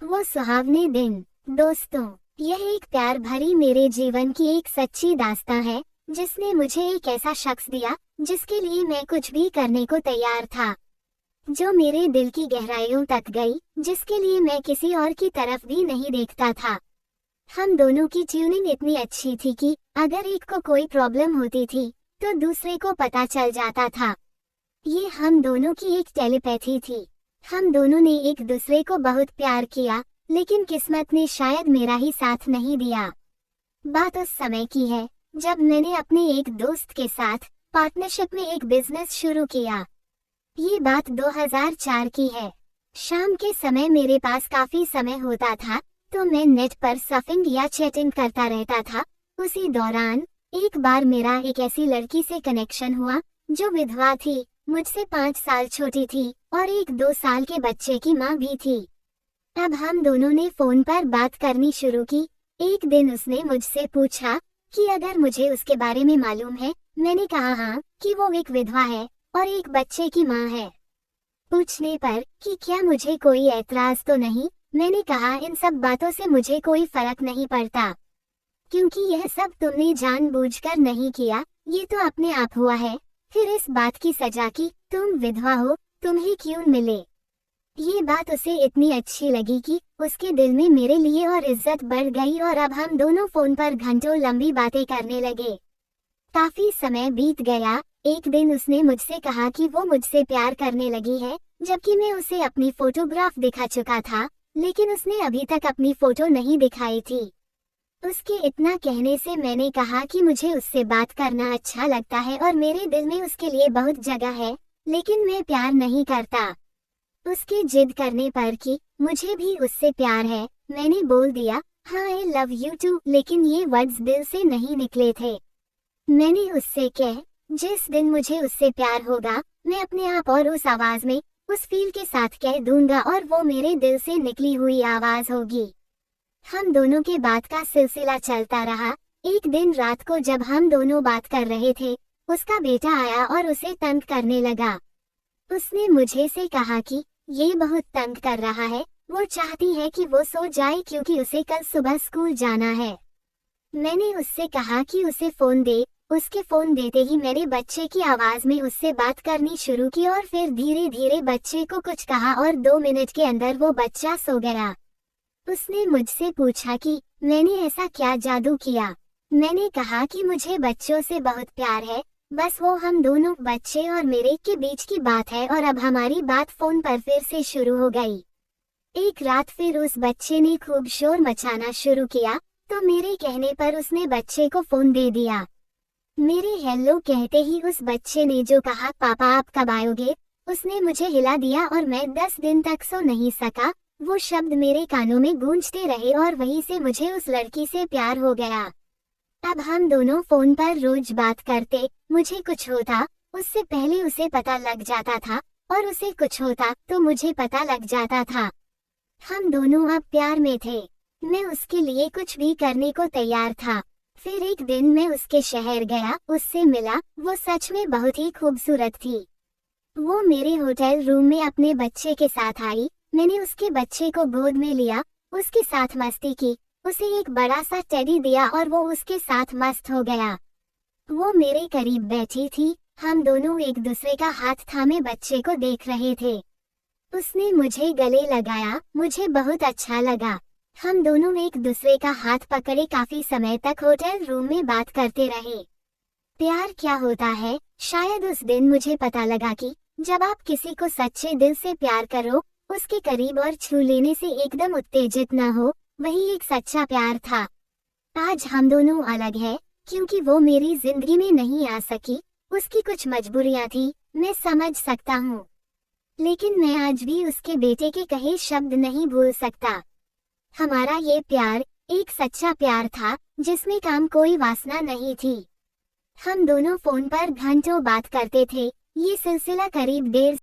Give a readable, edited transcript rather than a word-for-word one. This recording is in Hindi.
वो सुहावने दिन। दोस्तों, यह एक प्यार भरी मेरे जीवन की एक सच्ची दास्तां है, जिसने मुझे एक ऐसा शख्स दिया जिसके लिए मैं कुछ भी करने को तैयार था, जो मेरे दिल की गहराइयों तक गई, जिसके लिए मैं किसी और की तरफ भी नहीं देखता था। हम दोनों की ट्यूनिंग इतनी अच्छी थी कि अगर एक को कोई प्रॉब्लम होती थी तो दूसरे को पता चल जाता था। ये हम दोनों की एक टेलीपैथी थी। हम दोनों ने एक दूसरे को बहुत प्यार किया, लेकिन किस्मत ने शायद मेरा ही साथ नहीं दिया। बात उस समय की है जब मैंने अपने एक दोस्त के साथ पार्टनरशिप में एक बिजनेस शुरू किया। ये बात 2004 की है। शाम के समय मेरे पास काफी समय होता था, तो मैं नेट पर सर्फिंग या चैटिंग करता रहता था। उसी दौरान एक बार मेरा एक ऐसी लड़की से कनेक्शन हुआ जो विधवा थी, मुझसे 5 साल छोटी थी और एक 2 साल के बच्चे की माँ भी थी। अब हम दोनों ने फोन पर बात करनी शुरू की। एक दिन उसने मुझसे पूछा कि अगर मुझे उसके बारे में मालूम है। मैंने कहा हाँ, कि वो एक विधवा है और एक बच्चे की माँ है। पूछने पर कि क्या मुझे कोई ऐतराज तो नहीं, मैंने कहा इन सब बातों से मुझे कोई फर्क नहीं पड़ता, क्योंकि यह सब तुमने जानबूझकर नहीं किया, ये तो अपने आप हुआ है। फिर इस बात की सजा की तुम विधवा हो, तुम्हें क्यों मिले। ये बात उसे इतनी अच्छी लगी कि उसके दिल में मेरे लिए और इज्जत बढ़ गई और अब हम दोनों फोन पर घंटों लंबी बातें करने लगे। काफी समय बीत गया। एक दिन उसने मुझसे कहा कि वो मुझसे प्यार करने लगी है, जबकि मैं उसे अपनी फोटोग्राफ दिखा चुका था, लेकिन उसने अभी तक अपनी फोटो नहीं दिखाई थी। उसके इतना कहने से मैंने कहा कि मुझे उससे बात करना अच्छा लगता है और मेरे दिल में उसके लिए बहुत जगह है, लेकिन मैं प्यार नहीं करता। उसके जिद करने पर कि मुझे भी उससे प्यार है, मैंने बोल दिया हाँ आई लव यू टू, लेकिन ये वर्ड्स दिल से नहीं निकले थे। मैंने उससे कह जिस दिन मुझे उससे प्यार होगा, मैं अपने आप और उस आवाज में, उस फील के साथ कह दूंगा और वो मेरे दिल से निकली हुई आवाज होगी। हम दोनों के बात का सिलसिला चलता रहा। एक दिन रात को जब हम दोनों बात कर रहे थे, उसका बेटा आया और उसे तंग करने लगा। उसने मुझे से कहा कि ये बहुत तंग कर रहा है, वो चाहती है कि वो सो जाए क्योंकि उसे कल सुबह स्कूल जाना है। मैंने उससे कहा कि उसे फोन दे। उसके फोन देते ही मैंने बच्चे की आवाज में उससे बात करनी शुरू की और फिर धीरे धीरे बच्चे को कुछ कहा और 2 मिनट के अंदर वो बच्चा सो गया। उसने मुझसे पूछा कि मैंने ऐसा क्या जादू किया। मैंने कहा कि मुझे बच्चों से बहुत प्यार है, बस वो हम दोनों बच्चे और मेरे के बीच की बात है और अब हमारी बात फोन पर फिर से शुरू हो गई। एक रात फिर उस बच्चे ने खूब शोर मचाना शुरू किया, तो मेरे कहने पर उसने बच्चे को फोन दे दिया। मेरे हेलो कहते ही उस बच्चे ने जो कहा पापा आप कब आओगे, उसने मुझे हिला दिया और मैं 10 दिन तक सो नहीं सका। वो शब्द मेरे कानों में गूंजते रहे और वहीं से मुझे उस लड़की से प्यार हो गया। अब हम दोनों फोन पर रोज बात करते। मुझे कुछ होता, उससे पहले उसे पता लग जाता था और उसे कुछ होता तो मुझे पता लग जाता था। हम दोनों अब प्यार में थे। मैं उसके लिए कुछ भी करने को तैयार था। फिर एक दिन मैं उसके शहर गया, उससे मिला। वो सच में बहुत ही खूबसूरत थी। वो मेरे होटल रूम में अपने बच्चे के साथ आई। मैंने उसके बच्चे को गोद में लिया, उसके साथ मस्ती की, उसे एक बड़ा सा टेडी दिया और वो उसके साथ मस्त हो गया। वो मेरे करीब बैठी थी। हम दोनों एक दूसरे का हाथ थामे बच्चे को देख रहे थे। उसने मुझे गले लगाया, मुझे बहुत अच्छा लगा। हम दोनों एक दूसरे का हाथ पकड़े काफी समय तक होटल रूम में बात करते रहे। प्यार क्या होता है, शायद उस दिन मुझे पता लगा कि जब आप किसी को सच्चे दिल से प्यार करो, उसके करीब और छू लेने से एकदम उत्तेजित न हो, वही एक सच्चा प्यार था। आज हम दोनों अलग हैं, क्योंकि वो मेरी जिंदगी में नहीं आ सकी। उसकी कुछ मजबूरियां थी, मैं समझ सकता हूँ, लेकिन मैं आज भी उसके बेटे के कहे शब्द नहीं भूल सकता। हमारा ये प्यार एक सच्चा प्यार था, जिसमें काम कोई वासना नहीं थी। हम दोनों फोन पर घंटों बात करते थे। ये सिलसिला करीब 1.5